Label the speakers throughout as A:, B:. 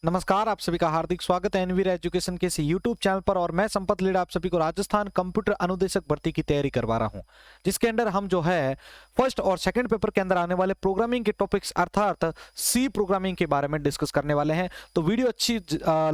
A: नमस्कार, आप सभी का हार्दिक स्वागत है एनवीर एजुकेशन के इस यूट्यूब चैनल पर। और मैं संपत लीड आप सभी को राजस्थान कंप्यूटर अनुदेशक भर्ती की तैयारी करवा रहा हूं, जिसके अंदर हम जो है फर्स्ट और सेकंड पेपर के अंदर आने वाले प्रोग्रामिंग के टॉपिक्स अर्थात सी प्रोग्रामिंग के बारे में डिस्कस करने वाले हैं। तो वीडियो अच्छी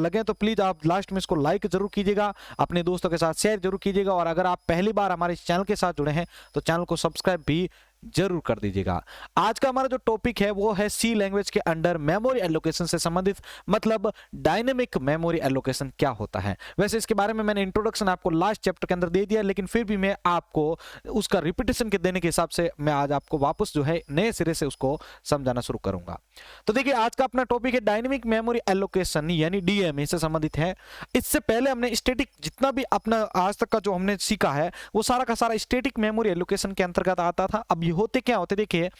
A: लगे तो प्लीज आप लास्ट में इसको लाइक जरूर कीजिएगा, अपने दोस्तों के साथ शेयर जरूर कीजिएगा, और अगर आप पहली बार हमारे इस चैनल के साथ जुड़े हैं तो चैनल को सब्सक्राइब भी जरूर कर दीजिएगा। आज का हमारा जो टॉपिक है वो है सी लैंग्वेज के अंडर मेमोरी एलोकेशन से संबंधित, मतलब डायनेमिक मेमोरी एलोकेशन क्या होता है। वैसे इसके बारे में मैंने इंट्रोडक्शन आपको लास्ट चैप्टर के अंदर दे दिया, लेकिन फिर भी मैं आपको उसका रिपीटेशन के देने के हिसाब से मैं आज आपको वापस जो है नए सिरे से उसको समझाना शुरू करूंगा। तो देखिए, आज का अपना टॉपिक है डायनेमिक मेमोरी एलोकेशन यानी डीएमए से संबंधित है। इससे पहले हमने स्टैटिक जितना भी अपना आज तक का जो हमने सीखा है वो सारा का सारा स्टैटिक मेमोरी एलोकेशन के अंतर्गत आता था। अब ये होते क्या होते, देखिए,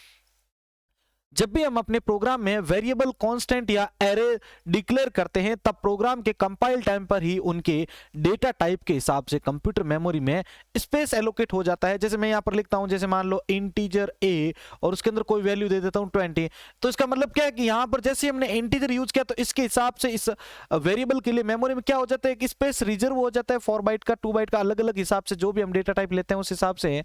A: जब भी हम अपने प्रोग्राम में वेरिएबल कांस्टेंट या एरे डिक्लेयर करते हैं तब प्रोग्राम के कंपाइल टाइम पर ही उनके डेटा टाइप के हिसाब से कंप्यूटर मेमोरी में स्पेस एलोकेट हो जाता है। जैसे मैं यहां पर लिखता हूं, जैसे मान लो इंटीजर ए और उसके अंदर कोई वैल्यू दे देता हूं 20, तो इसका मतलब क्या है कि यहां पर जैसे हमने इंटीजर यूज किया तो इसके हिसाब से इस वेरिएबल के लिए मेमोरी में क्या हो जाता है कि स्पेस रिजर्व हो जाता है 4 बाइट का 2 बाइट का, अलग अलग हिसाब से जो भी हम डेटा टाइप लेते हैं उस हिसाब से,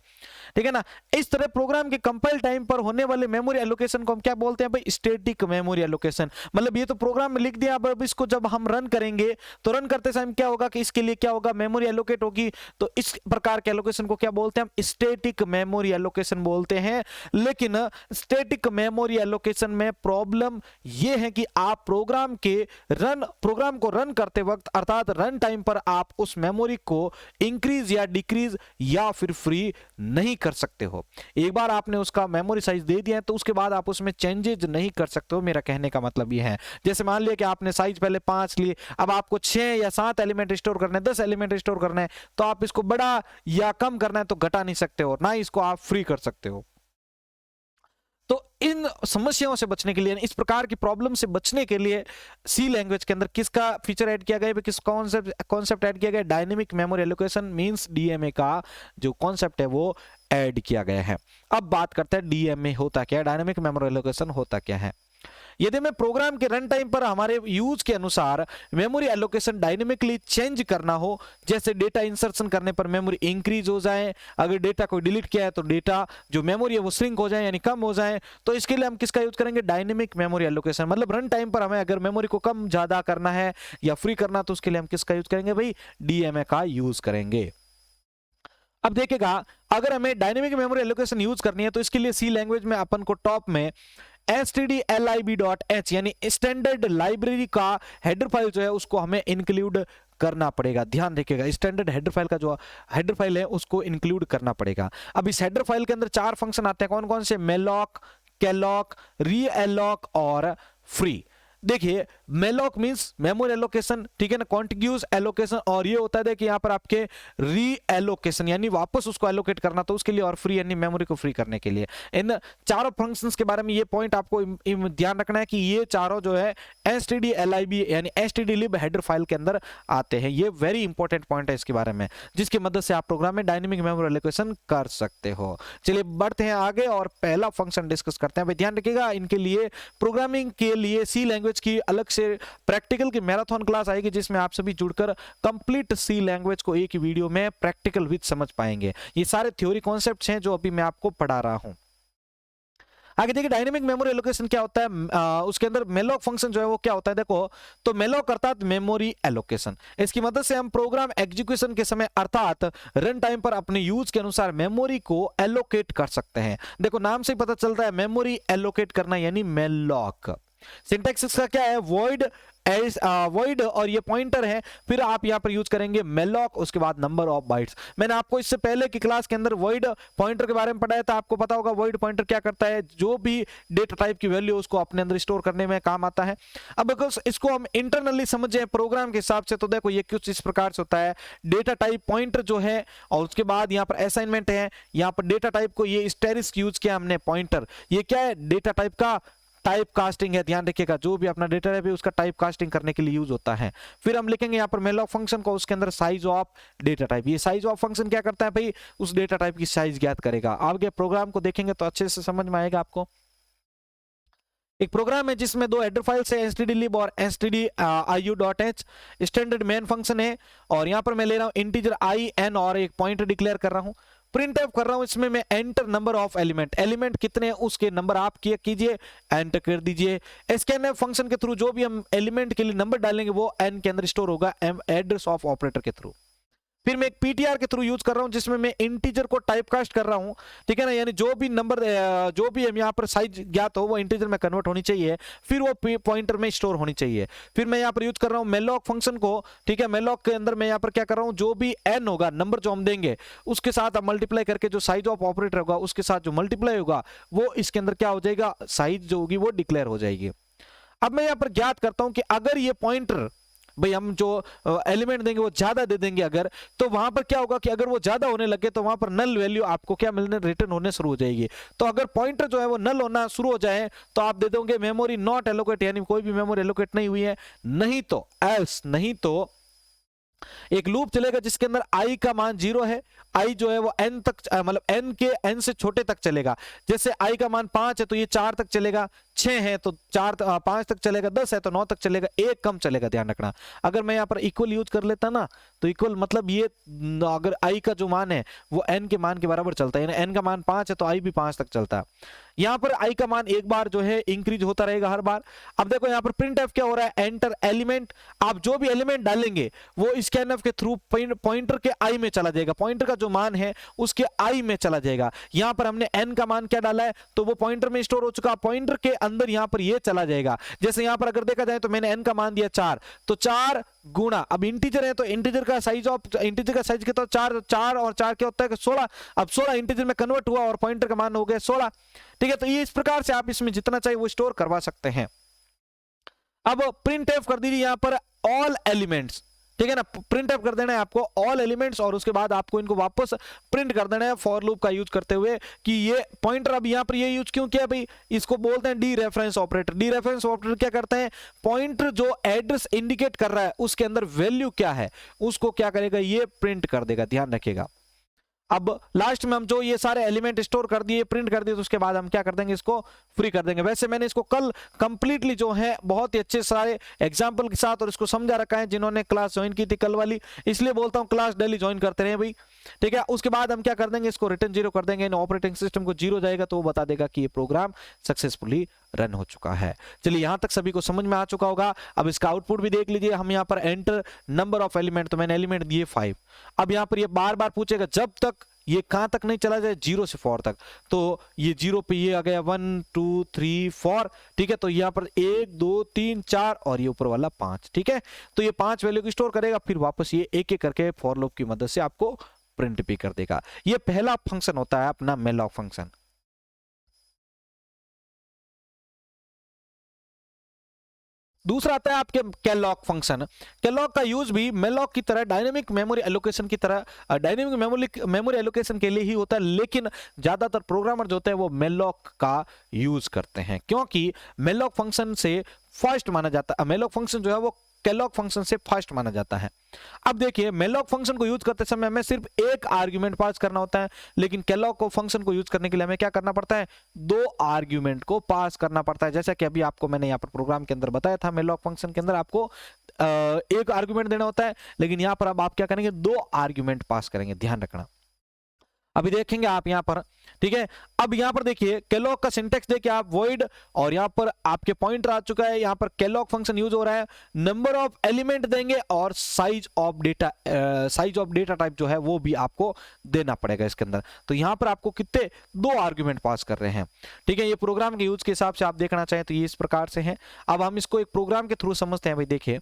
A: ठीक है ना। इस तरह प्रोग्राम के कंपाइल टाइम पर होने वाले मेमोरी एलोकेशन को हम क्या बोलते हैं भाई, स्टैटिक मेमोरी एलोकेशन। मतलब ये तो प्रोग्राम में लिख दिया, अब इसको जब हम रन करेंगे तो रन करते समय क्या होगा कि इसके लिए क्या होगा, मेमोरी एलोकेट होगी। तो इस प्रकार के एलोकेशन को क्या बोलते हैं हम, स्टैटिक मेमोरी एलोकेशन बोलते हैं। लेकिन स्टैटिक मेमोरी एलोकेशन में प्रॉब्लम यह है कि आप प्रोग्राम को रन करते वक्त अर्थात रन टाइम पर आप उस मेमोरी को इंक्रीज या डिक्रीज या फिर फ्री नहीं कर सकते हो। एक बार आपने उसका मेमोरी साइज दे दिया है तो उसके बाद आप उसमें चेंजेस नहीं कर सकते हो। मेरा कहने का मतलब यह है, जैसे मान लिया कि आपने साइज पहले 5 लिए, अब आपको 6 या 7 एलिमेंट स्टोर करने हैं, 10 एलिमेंट स्टोर करना है, तो आप इसको बड़ा या कम करना है तो घटा नहीं सकते हो, ना इसको आप फ्री कर सकते हो। तो इन समस्याओं से बचने के लिए, इस प्रकार की प्रॉब्लम से बचने के लिए सी लैंग्वेज के अंदर किसका फीचर ऐड किया गया है, किस कॉन्सेप्ट ऐड किया गया है, dynamic memory allocation means DMA का जो कॉन्सेप्ट है वो ऐड किया गया है। अब बात करते हैं डीएमए होता क्या है, डायनेमिक मेमोरी एलोकेशन होता क्या है। यदि हमें प्रोग्राम के रन टाइम पर हमारे यूज के अनुसार मेमोरी एलोकेशन डायनेमिकली चेंज करना हो, जैसे डेटा इंसर्शन करने पर मेमोरी इंक्रीज हो जाए, अगर डेटा को डिलीट किया है तो डेटा जो मेमोरी है वो श्रिंक हो जाए यानी कम हो जाए, तो इसके लिए हम किसका यूज करेंगे, डायनेमिक मेमोरी एलोकेशन। मतलब रन टाइम पर हमें अगर मेमोरी को कम ज्यादा करना है या फ्री करना तो उसके लिए हम किसका यूज करेंगे भाई, डीएमए का यूज करेंगे। अब देखिएगा, अगर हमें डायनेमिक मेमोरी एलोकेशन यूज करनी है तो इसके लिए सी लैंग्वेज में अपन को टॉप में stdlib.h यानी स्टैंडर्ड लाइब्रेरी का हेडर फाइल जो है उसको हमें इंक्लूड करना पड़ेगा। ध्यान रखिएगा, स्टैंडर्ड हेडर फाइल का जो हेडर फाइल है उसको इंक्लूड करना पड़ेगा। अब इस हेडर फाइल के अंदर 4 फंक्शन आते हैं, कौन कौन से, मेलॉक, कैलॉक, रीएलॉक और फ्री। देखिए, मेलॉक मींस मेमोरी एलोकेशन, ठीक है ना, कॉन्टिग्यूस एलोकेशन, और ये होता है देखिए यहाँ पर आपके री एलोकेशन यानी वापस उसको एलोकेट करना तो उसके लिए, और फ्री यानी मेमोरी को फ्री करने के लिए। इन चारों फंक्शंस के बारे में ये पॉइंट आपको ध्यान रखना है कि ये चारों जो है stdlib यानी stdlib हेडर फाइल के अंदर आते हैं। ये वेरी इंपॉर्टेंट पॉइंट है इसके बारे में, जिसकी मदद से आप प्रोग्राम में डायनेमिक मेमोरी एलोकेशन कर सकते हो। चलिए बढ़ते हैं आगे और पहला फंक्शन डिस्कस करते हैं। भाई ध्यान रखिएगा, इनके लिए प्रोग्रामिंग के लिए सी लैंग्वेज की अलग से प्रैक्टिकल की मैराथन क्लास आएगी, जिसमें आप सभी जुड़कर कंप्लीट सी लैंग्वेज को एक ही वीडियो में प्रैक्टिकल विद समझ पाएंगे। ये सारे थ्योरी कॉन्सेप्ट्स हैं जो अभी मैं आपको पढ़ा रहा हूं। आगे देखिए, डायनेमिक मेमोरी एलोकेशन क्या होता है, उसके अंदर मेलॉक फंक्शन जो है वो क्या होता है, देखो तो मेलॉक अर्थात मेमोरी एलोकेशन, इसकी मदद से हम प्रोग्राम एग्जीक्यूशन के समय अर्थात रन टाइम पर अपने यूज के अनुसार मेमोरी को एलोकेट कर सकते हैं। देखो नाम से ही पता चलता है, मेमोरी एलोकेट करना यानी मेलॉक। सिंटैक्स इसका क्या है, वॉइड वॉइड और ये पॉइंटर है, फिर आप यहां पर यूज करेंगे मेलॉक, उसके बाद नंबर ऑफ बाइट्स। मैंने आपको इससे पहले की क्लास के अंदर वॉइड पॉइंटर के बारे में पढ़ाया था, आपको पता होगा वॉइड पॉइंटर क्या करता है, जो भी डेटा टाइप की वैल्यू उसको अपने अंदर स्टोर करने में काम आता है। अब अगर इसको हम इंटरनली समझे प्रोग्राम के हिसाब से तो देखो ये कुछ इस प्रकार से होता है, डेटा टाइप पॉइंटर जो है और उसके बाद यहाँ पर असाइनमेंट है, यहाँ पर डेटा टाइप को ये स्टेरिस्क यूज किया हमने पॉइंटर, ये क्या है, डेटा टाइप का टाइप कास्टिंग है। ध्यान रखिएगा, जो भी अपना डेटा है उसका टाइप कास्टिंग करने के लिए यूज होता है। फिर हम लिखेंगे यहाँ पर मेलॉक फंक्शन को, उसके अंदर साइज ऑफ डेटा टाइप, ये साइज ऑफ फंक्शन क्या करता है भाई, उस डेटा टाइप की साइज ज्ञात करेगा। आगे प्रोग्राम को देखेंगे तो अच्छे से समझ में आएगा आपको। एक प्रोग्राम है जिसमें दो हेडर फाइल्स है stdlib और stdiu.h। स्टैंडर्ड मेन फंक्शन है और यहां पर मैं ले रहा हूं इंटीजर i n और एक पॉइंटर डिक्लेयर कर रहा हूं। प्रिंट एफ कर रहा हूं, इसमें मैं एंटर नंबर ऑफ एलिमेंट कितने हैं उसके नंबर आप कीजिए, एंटर कर दीजिए। स्कैनफ फंक्शन के थ्रू जो भी हम एलिमेंट के लिए नंबर डालेंगे वो एन के अंदर स्टोर होगा एड्रेस ऑफ ऑपरेटर के थ्रू। फिर मैं एक पीटीआर के थ्रू यूज कर रहा हूं जिसमें मैं इंटीजर को टाइपकास्ट कर रहा हूं, ठीक है ना, यानी जो भी नंबर जो भी हम यहाँ पर साइज ज्ञात हो वो इंटीजर में कन्वर्ट होनी चाहिए, फिर वो पॉइंटर में स्टोर होनी चाहिए। फिर मैं यहाँ पर यूज कर रहा हूँ मेलॉक फंक्शन को, ठीक है। मेलॉक के अंदर मैं यहाँ पर क्या कर रहा हूँ, जो भी एन होगा नंबर जो हम देंगे उसके साथ आप मल्टीप्लाई करके जो साइज ऑफ ऑपरेटर होगा उसके साथ जो मल्टीप्लाई होगा वो इसके अंदर क्या हो जाएगा, साइज जो होगी वो डिक्लेयर हो जाएगी। अब मैं यहाँ पर ज्ञात करता हूं कि अगर ये पॉइंटर भाई हम जो एलिमेंट देंगे वो ज्यादा दे देंगे अगर, तो वहां पर क्या होगा कि अगर वो ज्यादा होने लगे तो वहां पर नल वैल्यू आपको क्या मिलने रिटर्न होने शुरू हो जाएगी। तो अगर पॉइंटर जो है वो नल होना शुरू हो जाए तो आप दे दोगे मेमोरी नॉट एलोकेट, यानी कोई भी मेमोरी एलोकेट नहीं हुई है। नहीं तो एल्स, नहीं तो एक लूप चलेगा जिसके अंदर i का मान 0 है, i जो है वो n तक मतलब n के n से छोटे तक चलेगा। जैसे i का मान 5 है तो ये 4 तक चलेगा, 6 है तो 5 तक चलेगा, 10 है तो 9 तक चलेगा, 1 कम चलेगा, ध्यान रखना। अगर मैं यहाँ पर इक्वल यूज कर लेता ना तो इक्वल मतलब ये अगर i का जो मान है वो n के मान के बराबर चलता है, यानी n का मान 5 है तो i भी 5 तक चलता है। यहाँ पर i का मान एक बार जो है इंक्रीज होता रहेगा हर बार। अब देखो यहाँ पर प्रिंट एफ क्या हो रहा है, एंटर एलिमेंट, आप जो भी एलिमेंट डालेंगे वो स्कैनफ के थ्रू पॉइंटर के i में चला जाएगा, पॉइंटर का जो मान है उसके i में चला जाएगा। यहाँ पर हमने n का मान क्या डाला है तो वो पॉइंटर में स्टोर हो चुका, पॉइंटर के अंदर यहाँ पर ये चला जाएगा। जैसे यहाँ पर अगर देखा जाए तो मैंने n का मान दिया 4, तो 4 गुणा, अब इंटीजर है तो इंटीजर का साइज कितना, 4 और 4 क्या होता है 16। अब 16 इंटीजर में कन्वर्ट हुआ और पॉइंटर का मान हो गया 16, ठीक है। तो ये इस प्रकार से आप इसमें जितना चाहिए वो स्टोर करवा सकते हैं। अब प्रिंट एफ कर दीजिए यहाँ पर ऑल एलिमेंट्स, ठीक है ना, प्रिंट एफ कर देना है आपको ऑल एलिमेंट्स और उसके बाद आपको इनको वापस प्रिंट कर देना है फॉर लूप का यूज करते हुए कि ये पॉइंटर, अब यहाँ पर ये यूज क्यों किया भाई, इसको बोलते हैं D reference operator. D reference operator क्या करते हैं, पॉइंटर जो एड्रेस इंडिकेट कर रहा है उसके अंदर वैल्यू क्या है उसको क्या करेगा, ये प्रिंट कर देगा, ध्यान रखिएगा। अब लास्ट में हम जो ये सारे एलिमेंट स्टोर कर दिए, प्रिंट कर दिए, तो उसके बाद हम क्या कर देंगे, इसको फ्री कर देंगे। वैसे मैंने इसको कल कंप्लीटली जो है बहुत ही अच्छे सारे एग्जांपल के साथ और इसको समझा रखा है जिन्होंने क्लास ज्वाइन की थी कल वाली, इसलिए बोलता हूं क्लास डेली ज्वाइन करते रहे भाई, ठीक है। उसके बाद हम क्या कर देंगे, इसको रिटर्न 0 कर देंगे, ऑपरेटिंग सिस्टम को 0 जाएगा तो वो बता देगा कि ये प्रोग्राम सक्सेसफुली रन हो चुका है। चलिए यहां तक सभी को समझ में आ चुका होगा। अब इसका आउटपुट भी देख लीजिए, हम यहाँ पर एंटर नंबर ऑफ एलिमेंट, तो मैंने एलिमेंट दिए 5। अब यहाँ पर ये बार बार पूछेगा जब तक ये कहां तक नहीं चला जाए, 0 से 4 तक, तो ये 0 पे ये आ गया 1 2 3 4, ठीक है। तो यहाँ पर 1 2 3 4 और ये ऊपर वाला 5, ठीक है। तो ये 5 वैल्यू को स्टोर करेगा, फिर वापस ये एक एक करके फॉर लूप की मदद से आपको प्रिंट भी कर देगा। ये पहला फंक्शन होता है अपना मेलॉक फंक्शन। दूसरा आता है आपके कैलॉक फंक्शन। कैलॉक का यूज भी मेलॉक की तरह डायनेमिक मेमोरी एलोकेशन की तरह डायनेमिक मेमोरी एलोकेशन के लिए ही होता है, लेकिन ज्यादातर प्रोग्रामर जो होते हैं वो मेलॉक का यूज करते हैं क्योंकि मेलॉक फंक्शन से फर्स्ट माना जाता है, मेलॉक फंक्शन जो है वो कैलॉक फंक्शन से फर्स्ट माना जाता है। अब देखिए मेलॉक फंक्शन को यूज करते समय हमें सिर्फ एक आर्ग्यूमेंट पास करना होता है, लेकिन कैलॉक को फंक्शन को यूज करने के लिए हमें क्या करना पड़ता है, 2 आर्ग्यूमेंट को पास करना पड़ता है। जैसा कि अभी आपको मैंने यहाँ पर प्रोग्राम के अंदर बताया था, मेलॉक फंक्शन के अंदर आपको एक आर्ग्यूमेंट देना होता है, लेकिन यहाँ पर अब आप क्या करेंगे, 2 आर्ग्यूमेंट पास करेंगे, ध्यान रखना। अभी देखेंगे आप यहाँ पर, ठीक है। अब यहाँ पर देखिए कैलॉक का सिंटेक्स देखिए आप, वॉइड और यहाँ पर आपके पॉइंटर आ चुका है, यहाँ पर कैलॉक फंक्शन यूज हो रहा है, नंबर ऑफ एलिमेंट देंगे और साइज ऑफ डेटा टाइप जो है वो भी आपको देना पड़ेगा इसके अंदर। तो यहाँ पर आपको कितने 2 आर्ग्यूमेंट पास कर रहे हैं, ठीक है। ये प्रोग्राम के यूज के हिसाब से आप देखना चाहें तो ये इस प्रकार से है। अब हम इसको एक प्रोग्राम के थ्रू समझते हैं। भाई देखिए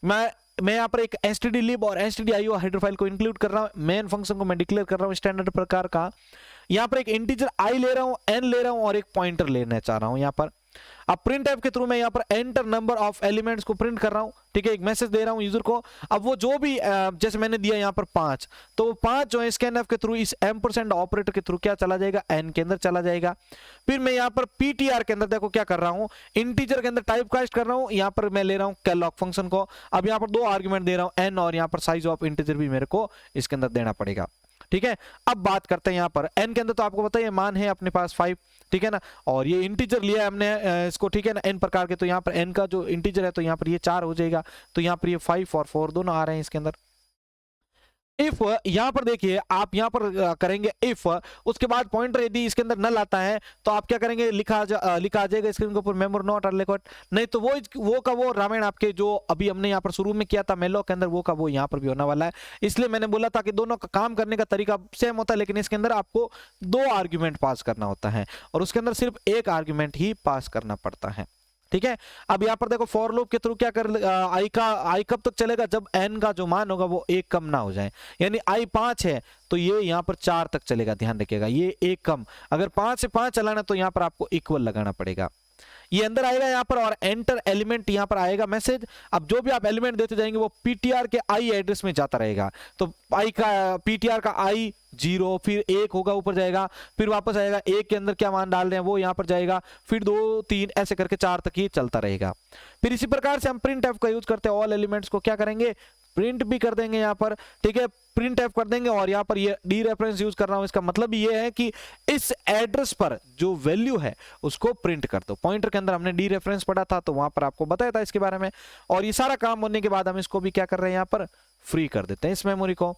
A: मैं यहाँ पर एक stdlib और stdio हेडर फाइल को इंक्लूड कर रहा हूँ, मेन फंक्शन को मैं डिक्लेयर कर रहा हूँ स्टैंडर्ड प्रकार का। यहाँ पर एक इंटीजर i ले रहा हूँ, n ले रहा हूँ और एक पॉइंटर लेना चाह रहा हूँ यहाँ पर। अब प्रिंट एफ के थ्रू मैं यहाँ पर एंटर नंबर ऑफ एलिमेंट्स को प्रिंट कर रहा हूँ, ठीक है, एक मैसेज दे रहा हूँ यूजर को। अब वो जो भी जैसे मैंने दिया यहाँ पर 5, तो वो 5 जो है स्कैन एफ के थ्रू इस एम्परसेंड ऑपरेटर के थ्रू क्या चला जाएगा, n के अंदर चला जाएगा। फिर मैं यहाँ पर ptr के अंदर देखो क्या कर रहा हूँ, इंटीजर के अंदर टाइप कास्ट कर रहा हूँ, यहाँ पर मैं ले रहा हूँ कैलॉक फंक्शन को। अब यहाँ पर 2 आर्ग्यूमेंट दे रहा हूँ n और यहाँ पर साइज ऑफ इंटीजर भी मेरे को इसके अंदर देना पड़ेगा। ठीक है। अब बात करते हैं यहाँ पर n के अंदर, तो आपको पता है ये मान है अपने पास 5, ठीक है ना, और ये इंटीजर लिया है हमने इसको, ठीक है ना, n प्रकार के, तो यहाँ पर n का जो इंटीजर है तो यहाँ पर ये 4 हो जाएगा, तो यहाँ पर ये 5 और 4 दोनों आ रहे हैं इसके अंदर। इफ यहां पर देखिए आप यहां पर करेंगे इफ, उसके बाद पॉइंटर यदि इसके अंदर नल आता है तो आप क्या करेंगे, लिखा आ जाएगा स्क्रीन के ऊपर मेमोरी नॉट अलोकेट, नहीं तो वो का वो रामायण आपके जो अभी हमने यहां पर शुरू में किया था मेलो के अंदर, वो का वो यहां पर भी होने वाला है। इसलिए मैंने बोला था कि दोनों का काम करने का तरीका सेम होता है, लेकिन इसके अंदर आपको 2 आर्ग्यूमेंट पास करना होता है और उसके अंदर सिर्फ 1 आर्ग्यूमेंट ही पास करना पड़ता है, ठीक है। अब यहां पर देखो फॉर लूप के थ्रू क्या कर आई कब तक चलेगा, जब n का जो मान होगा वो 1 कम ना हो जाए, यानी i 5 है तो ये यहां पर 4 तक चलेगा, ध्यान रखिएगा, ये 1 कम, अगर 5 से 5 चलाना तो यहां पर आपको इक्वल लगाना पड़ेगा। ये अंदर आएगा यहाँ पर और एंटर एलिमेंट यहाँ पर आएगा मैसेज। अब जो भी आप एलिमेंट देते जाएंगे वो पीटीआर के आई एड्रेस में जाता रहेगा, तो आई का पीटीआर का आई 0, फिर 1 होगा ऊपर जाएगा, फिर वापस आएगा 1 के अंदर क्या मान डाल रहे हैं वो यहाँ पर जाएगा, फिर 2 3 ऐसे करके 4 तक ही चलता रहेगा। फिर इसी प्रकार से हम प्रिंट एफ का यूज करते हैं, ऑल एलिमेंट्स को क्या करेंगे, प्रिंट भी कर देंगे यहाँ पर, ठीक है, प्रिंट एफ कर देंगे और यहाँ पर ये डी रेफरेंस यूज कर रहा हूं, इसका मतलब ये है कि इस एड्रेस पर जो वैल्यू है उसको प्रिंट कर दो। पॉइंटर के अंदर हमने डी रेफरेंस पढ़ा था तो वहां पर आपको बताया था इसके बारे में, और ये सारा काम होने के बाद हम इसको भी क्या कर रहे हैं, यहाँ पर फ्री कर देते हैं इस मेमोरी को।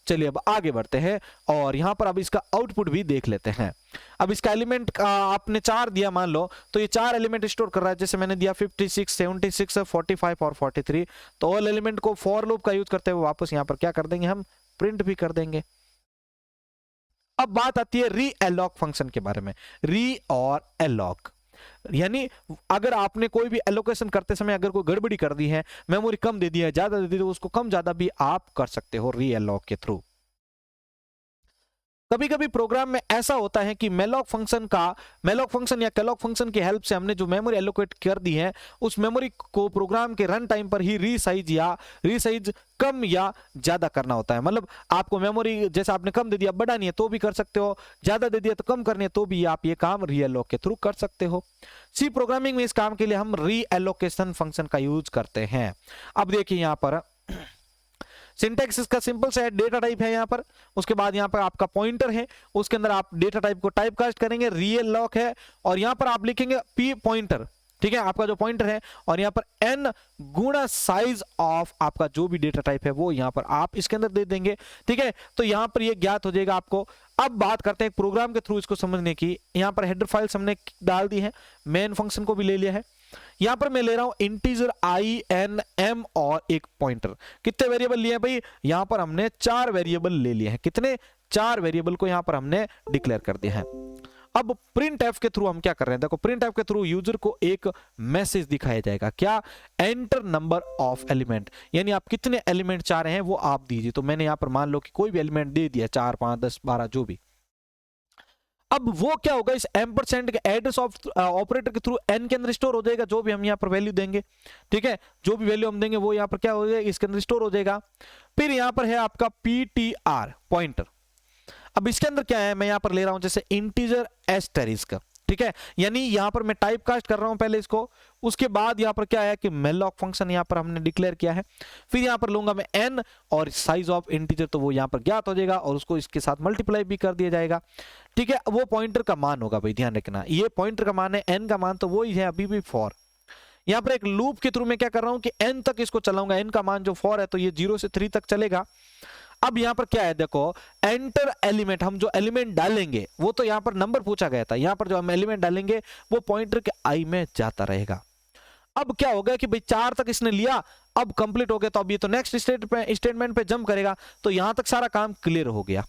A: चलिए अब आगे बढ़ते हैं और यहां पर अब इसका आउटपुट भी देख लेते हैं। अब इसका एलिमेंट का आपने 4 दिया मान लो, तो ये 4 एलिमेंट स्टोर कर रहा है, जैसे मैंने दिया 56 76 45 और 43, तो ऑल एलिमेंट को फॉर लूप का यूज करते हुए वापस यहां पर क्या कर देंगे, हम प्रिंट भी कर देंगे। अब बात आती है री एलॉक फंक्शन के बारे में। री और एलॉक यानी अगर आपने कोई भी एलोकेशन करते समय अगर कोई गड़बड़ी कर दी है, मेमोरी कम दे दी है, ज्यादा दे दी, तो उसको कम ज्यादा भी आप कर सकते हो री एलॉक के थ्रू। कभी कभी प्रोग्राम में ऐसा होता है कि मेलॉक फंक्शन या कैलॉक फंक्शन की हेल्प से हमने जो मेमोरी एलोकेट कर दी है उस मेमोरी को प्रोग्राम के रन टाइम पर ही रीसाइज कम या ज्यादा करना होता है। मतलब आपको मेमोरी जैसे आपने कम दे दिया, बढ़ानी है तो भी कर सकते हो, ज्यादा दे दिया तो कम करनी है तो भी आप ये काम री एलॉक के थ्रू कर सकते हो। सी प्रोग्रामिंग में इस काम के लिए हम री एलोकेशन फंक्शन का यूज करते हैं। अब देखिए यहां पर सिंटैक्स इसका सिंपल सा है, डेटा टाइप है यहाँ पर, उसके बाद यहाँ पर आपका पॉइंटर है, उसके अंदर आप डेटा टाइप को टाइप कास्ट करेंगे, रियल लॉक है और यहाँ पर आप लिखेंगे पी पॉइंटर, ठीक है, आपका जो पॉइंटर है, और यहाँ पर n गुणा साइज ऑफ आपका जो भी डेटा टाइप है वो यहाँ पर आप इसके अंदर दे देंगे, ठीक है। तो यहाँ पर ये ज्ञात हो जाएगा आपको। अब बात करते हैं प्रोग्राम के थ्रू इसको समझने की। यहाँ पर हेडर फाइल्स हमने डाल दी है, मेन फंक्शन को भी ले लिया है। यहां पर मैं ले रहा हूं इंटीजर i n m और एक पॉइंटर। कितने वेरिएबल लिए हैं भाई, यहां पर हमने 4 वेरिएबल ले लिए हैं। कितने, 4 वेरिएबल को यहां पर हमने डिक्लेयर कर दिया है। अब प्रिंट एफ के थ्रू हम क्या कर रहे हैं, देखो प्रिंट एफ के थ्रू यूजर को एक मैसेज दिखाया जाएगा, क्या, एंटर नंबर ऑफ एलिमेंट, यानी आप कितने एलिमेंट चाह रहे हैं वो आप दीजिए। तो मैंने यहां पर मान लो कि कोई भी एलिमेंट दे दिया, 4 5 10 12 जो भी। अब वो क्या होगा, इस एम्परसेंड के एड्रेस ऑफ ऑपरेटर के थ्रू n के अंदर स्टोर हो जाएगा, जो भी हम यहाँ पर वैल्यू देंगे, ठीक है, जो भी वैल्यू हम देंगे वो यहाँ पर क्या हो जाएगा, इसके अंदर स्टोर हो जाएगा। फिर यहाँ पर है आपका ptr पॉइंटर। अब इसके अंदर क्या है, मैं यहाँ पर ले रहा हूं जैसे इंटीजर एस्टेरिस्क, ठीक है, यानी यहां पर मैं टाइप कास्ट कर रहा हूं पहले इसको, उसके बाद यहां पर क्या है कि मेलॉक फंक्शन यहां पर हमने डिक्लेयर किया है। फिर यहां पर लूंगा मैं n और साइज ऑफ इंटीजर, तो वो यहां पर ज्ञात हो जाएगा और उसको इसके साथ मल्टीप्लाई भी कर दिया जाएगा, ठीक है। वो पॉइंटर का मान होगा भाई, ध्यान रखना, ये पॉइंटर का मान है, n का मान तो वही है अभी भी फॉर। यहां पर एक लूप के थ्रू मैं क्या कर रहा हूं कि n तक इसको चलाऊंगा, n का मान जो 4 है तो ये 0 से 3 तक चलेगा। अब यहां पर क्या है, देखो एंटर एलिमेंट, हम जो एलिमेंट डालेंगे वो तो यहां पर नंबर पूछा गया था, यहां पर जो हम एलिमेंट डालेंगे वो पॉइंटर के आई में जाता रहेगा। अब क्या होगा कि भाई 4 तक इसने लिया, अब कंप्लीट हो गया, तो अब ये तो नेक्स्ट स्टेटमेंट पे जंप करेगा, तो यहां तक सारा काम क्लियर हो गया,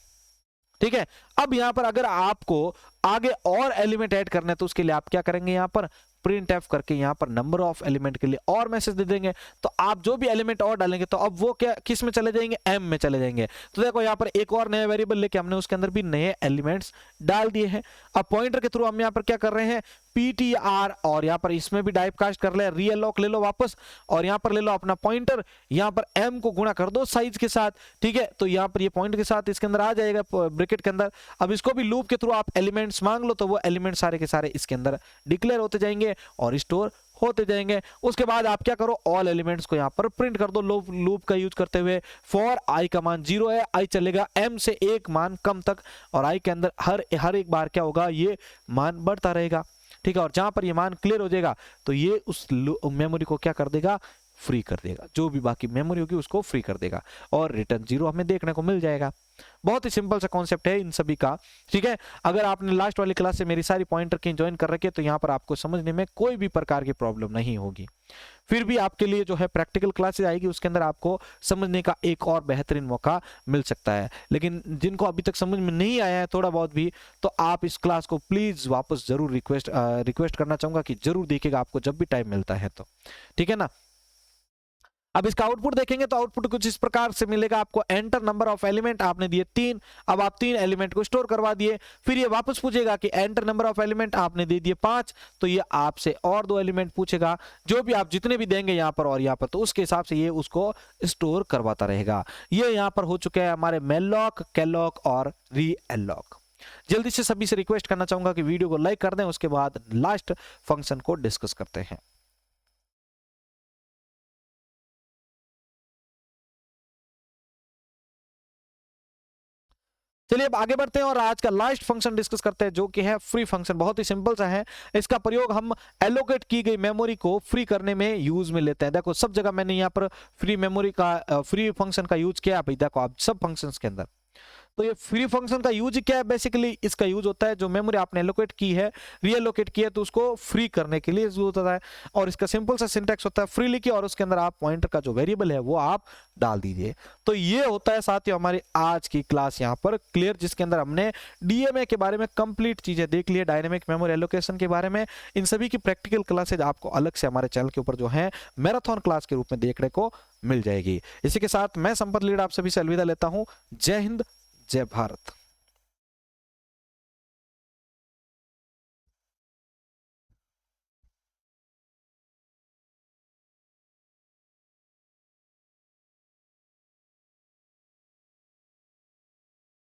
A: ठीक है। अब यहां पर अगर आपको आगे और एलिमेंट ऐड करना है तो उसके लिए आप क्या करेंगे, यहां पर प्रिंट एफ करके यहां पर नंबर ऑफ एलिमेंट के लिए और मैसेज दे देंगे, तो आप जो भी एलिमेंट और डालेंगे तो अब वो क्या किस में चले जाएंगे, m में चले जाएंगे। तो देखो यहां पर एक और नया वेरिएबल लेके हमने उसके अंदर भी नए एलिमेंट्स डाल दिए हैं। अब पॉइंटर के थ्रू हम यहां पर क्या कर रहे हैं, ptr, और यहां पर इसमें भी टाइप कास्ट कर ले, रीअलोक ले लो वापस, और यहां पर ले लो अपना पॉइंटर, यहां पर m को गुणा कर दो साइज के साथ, ठीक है, तो यहां पर ये पॉइंट के साथ इसके अंदर आ जाएगा ब्रैकेट के अंदर। अब इसको भी लूप के थ्रू आप एलिमेंट्स मांग लो तो वो एलिमेंट सारे के सारे इसके अंदर डिक्लेयर होते जाएंगे और स्टोर होते जाएंगे। उसके बाद आप क्या करो, ऑल एलिमेंट्स को यहाँ पर प्रिंट कर दो लूप का यूज करते हुए। फॉर आई का मान 0 है, आई चलेगा m से एक मान कम तक, और आई के अंदर हर एक बार क्या होगा, ये मान बढ़ता रहेगा। ठीक है, और जहां पर ये मान क्लियर हो जाएगा तो ये उस मेमोरी को क्या कर देगा, फ्री कर देगा, जो भी बाकी मेमोरी होगी उसको फ्री कर देगा, और रिटर्न 0 हमें देखने को मिल जाएगा। बहुत ही सिंपल सा कॉन्सेप्ट है इन सभी का। ठीक है, अगर आपने लास्ट वाली क्लास से मेरी सारी पॉइंटर की ज्वाइन कर रखी है तो यहाँ पर आपको समझने में कोई भी प्रकार की प्रॉब्लम नहीं होगी। फिर भी आपके लिए जो है प्रैक्टिकल क्लासेस आएगी, उसके अंदर आपको समझने का एक और बेहतरीन मौका मिल सकता है। लेकिन जिनको अभी तक समझ में नहीं आया है थोड़ा बहुत भी, तो आप इस क्लास को प्लीज वापस जरूर रिक्वेस्ट करना चाहूंगा कि जरूर देखिएगा, आपको जब भी टाइम मिलता है तो। ठीक है ना। अब इसका आउटपुट देखेंगे तो आउटपुट कुछ इस प्रकार से मिलेगा आपको, एंटर नंबर ऑफ एलिमेंट आपने दिए 3, अब आप 3 एलिमेंट को स्टोर करवा दिए। फिर ये वापस पूछेगा कि एंटर नंबर ऑफ एलिमेंट आपने दे दिए 5, तो ये आपसे और 2 एलिमेंट पूछेगा, जो भी आप जितने भी देंगे यहाँ पर और यहाँ पर, तो उसके हिसाब से ये उसको स्टोर करवाता रहेगा। ये यहाँ पर हो चुके हैं हमारे मेलॉक, कैलॉक और री एलॉक। जल्दी से सभी से रिक्वेस्ट करना चाहूंगा कि वीडियो को लाइक कर दें, उसके बाद लास्ट फंक्शन को डिस्कस करते हैं। चलिए अब आगे बढ़ते हैं और आज का लास्ट फंक्शन डिस्कस करते हैं, जो कि है फ्री फंक्शन। बहुत ही सिंपल सा है, इसका प्रयोग हम एलोकेट की गई मेमोरी को फ्री करने में यूज में लेते हैं। देखो सब जगह मैंने यहाँ पर फ्री मेमोरी का फ्री फंक्शन का यूज किया भाई, देखो आप सब फंक्शंस के अंदर। तो ये फ्री फंक्शन का यूज क्या है, बेसिकली इसका यूज होता है जो मेमोरी आपने एलोकेट की है, रीएलोकेट की है, तो उसको फ्री करने के लिए यूज होता है। और इसका सिंपल सा सिंटैक्स होता है फ्री लिखिए और उसके अंदर आप पॉइंटर का जो वेरिएबल है वो आप डाल दीजिए। तो ये होता है साथियों हमारी आज की क्लास यहाँ पर क्लियर, जिसके अंदर हमने डीएमए के बारे में कंप्लीट चीजें देख ली है, डायनेमिक मेमोरी एलोकेशन के बारे में। इन सभी की प्रैक्टिकल क्लासेज आपको अलग से हमारे चैनल के ऊपर जो है मैराथन क्लास के रूप में देखने को मिल जाएगी। इसी के साथ मैं संपत लीड आप सभी से अलविदा लेता हूं। जय हिंद, जय भारत।